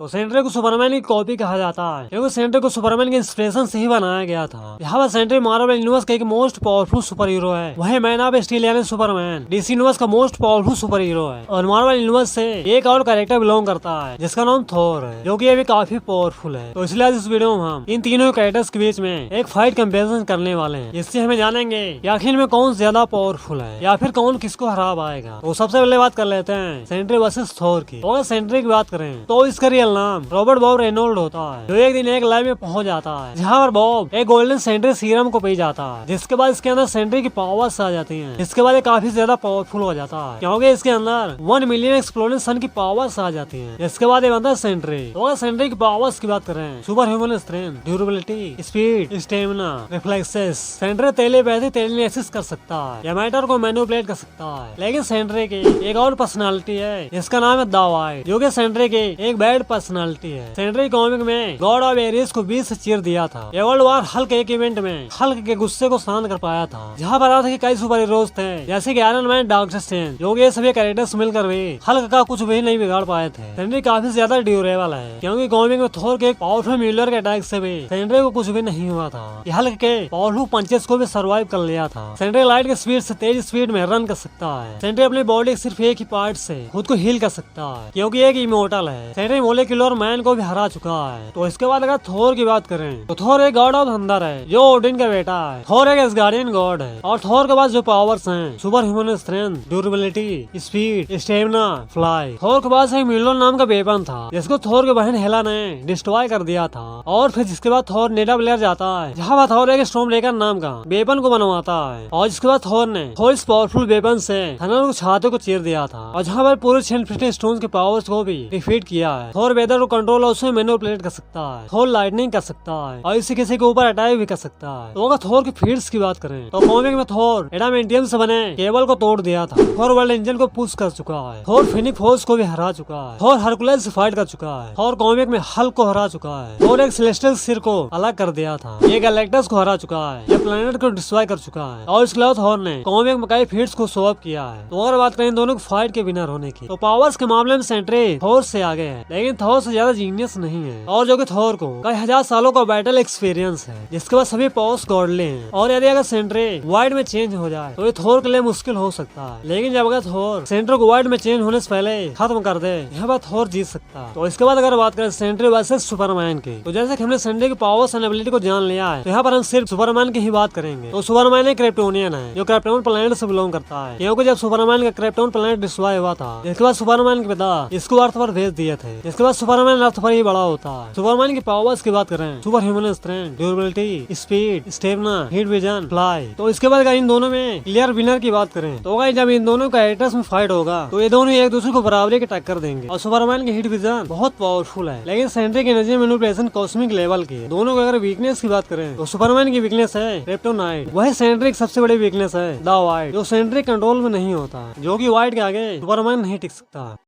तो सेंट्री को सुपरमैन की कॉपी कहा जाता है क्योंकि सेंट्री को सुपरमैन के इंस्पिरेशन से ही बनाया गया था। यहाँ पर सेंट्री मार्वल यूनिवर्स का एक मोस्ट पावरफुल सुपर हीरो है। वह मैन ऑफ स्टील यानी सुपरमैन डीसी यूनिवर्स का मोस्ट पावरफुल सुपर हीरो है। और मार्वल यूनिवर्स से एक और कैरेक्टर बिलोंग करता है जिसका नाम थॉर है, जो कि अभी काफी पावरफुल है। तो इसलिए आज इस वीडियो में हम इन तीनों कैरेक्टर्स के बीच में एक फाइट कंपेरिजन करने वाले हैं, जिससे हमें जानेंगे कि आखिर में कौन ज्यादा पावरफुल है या फिर कौन किसको हरा पाएगा। तो सबसे पहले बात कर लेते हैं सेंट्री वर्सेस थॉर की। अगर सेंट्री की बात करें तो इसका रियल नाम रॉबर्ट बॉब रेनोल्ड होता है, जो एक दिन एक लैब में पहुंच जाता है जहाँ पर बॉब एक गोल्डन सेंट्री सीरम को पी जाता है, जिसके बाद इसके अंदर सेंट्री की पावर्स आ जाती हैं। इसके बाद ये काफी ज्यादा पावरफुल हो जाता है क्योंकि इसके अंदर 1 मिलियन एक्सप्लोजन सन की पावर्स आ जाती हैं। इसके बाद ये बनता है सेंट्री। तो अगर सेंट्री की पावर्स की बात करें, super human strength, durability, speed, stamina, reflexes, sentry telepathy telekinesis कर सकता है या मैटर को मैनिपुलेट कर सकता है। लेकिन सेंट्री की एक और पर्सनालिटी है जिसका नाम है द वाइड, जो कि सेंट्री की एक बैड पर्सनालिटी है। सेंट्री कॉमिक में गॉड ऑफ एरिस को 20 से चीर दिया था। ये वर्ल्ड वार हल्क एक इवेंट में हल्क के गुस्से को शांत कर पाया था, जहाँ पर था कि कई सुपर हीरोज थे जैसे कि आयरन मैन, डॉक्टर स्ट्रेंज, जो कि ये सभी कैरेक्टर्स मिलकर भी हल्क का कुछ भी नहीं बिगाड़ पाए थे। सेंट्री काफी ज्यादा ड्यूरेबल है क्योंकि कॉमिक में थोर के एक पावरफुल म्यूलर के अटैक से भी सेंट्री को कुछ भी नहीं हुआ था। ये हल्क के पावरफुल पंचेस को भी सर्वाइव कर लिया था। सेंट्री लाइट के स्पीड से तेज स्पीड में रन कर सकता है। सेंट्री अपनी बॉडी सिर्फ एक ही पार्ट से खुद को हील कर सकता है क्योंकि एक इमोर्टल है। सेंट्री मोलिकुलर मैन को भी हरा चुका है। तो इसके बाद अगर थोर की बात करें तो थोर एक गॉड ऑफ थंडर है, जो ओडिन का बेटा है। थोर एक एसगार्डियन गॉड है और थोर के पास जो पावर्स हैं super human strength, durability, speed, stamina, fly. Thor के पास एक म्यूलर नाम का वेपन था जिसको थोर की बहन हेला ने डिस्ट्रॉय कर दिया था। और फिर जिसके बाद थोर नेडाब्लेयर जाता है जहाँ पर थोर एक स्टॉर्म ब्रेकर नाम का वेपन को बनवाता है। और जिसके बाद थोर ने थोर इस पावरफुल वेपन से थंडर को छाते को चीर दिया था और जहाँ पर पूरे 6 इन्फिनिटी स्टोन्स के पावर्स को भी डिफीट किया है। थोर वेदर को कंट्रोल और उसमें मैनिपुलेट कर सकता है। थोर लाइटनिंग कर सकता है और इसी किसी के ऊपर अटैक भी कर सकता है। तो अगर थोर की फील्ड्स की बात करें तो कॉमिक में थोर एडामेंटियम से बने केबल को तोड़ दिया था। थोर वर्ल्ड इंजन को पुश कर चुका है। थोर फिनिक फोर्स को भी हरा चुका है। थोर हरकुलस से फाइट कर चुका है। थोर कॉमिक में हल्क को हरा चुका है। थोर एक सेलेस्टियल सिर को अलग कर दिया था। ये गैलेक्टस को हरा चुका है। ये प्लेनेट को डिस्ट्रॉय कर चुका है। और इसके अलावा थोर ने कॉमिक में कई फीट्स को शो अप किया है। तो अगर बात करें दोनों की फाइट के विनर होने की, तो पावर्स के मामले में सेंट्री थोर से आगे है, लेकिन थोर से ज्यादा जीनियस नहीं है। और जो कि थोर को कई हजार सालों का बैटल एक्सपीरियंस है, जिसके बाद सभी पावर्स गॉडली हैं। और यदि अगर सेंट्री वाइड में चेंज हो जाए तो ये थोर के लिए मुश्किल हो सकता है, लेकिन जब अगर थोर सेंट्री को वाइड में चेंज होने से पहले खत्म कर दे, यहाँ पर थोर जीत सकता है। तो इसके बाद अगर बात करें सेंट्री वर्सेस सुपरमैन की, तो जैसे कि हमने सेंट्री की पावर्स एंड एबिलिटी को जान लिया है, तो यहाँ पर हम सिर्फ सुपरमैन की ही बात करेंगे। तो सुपरमैन एक क्रिप्टोनियन है जो क्रिप्टोन प्लेनेट से बिलोंग करता है, क्योंकि जब सुपरमैन का क्रिप्टोन प्लेनेट डिस्ट्रॉय हुआ था, इसके बाद सुपरमैन के पिता इसको अर्थ पर भेज दिए थे। इसके बाद सुपरमैन अर्थ पर ही बड़ा होता है। सुपरमैन की पावर्स की बात करें, super human strength, durability, speed, stamina, heat vision, fly. तो इसके बाद इन दोनों में क्लियर विनर की बात करें तो जब इन दोनों कैरेक्टर्स में फाइट होगा तो ये दोनों एक दूसरे को बराबरी की टक्कर देंगे। और सुपरमैन की हीट विजन बहुत पावरफुल है, लेकिन सेंट्री की एनर्जी मैनिपुलेशन कॉस्मिक लेवल की है। दोनों की अगर वीकनेस की बात करें तो सुपरमैन की वीकनेस है क्रिप्टोनाइट, वही सेंट्री की सबसे बड़ी वीकनेस है द वाइड, जो सेंट्री कंट्रोल में नहीं होता, जो कि वाइड के आगे सुपरमैन नहीं टिक सकता।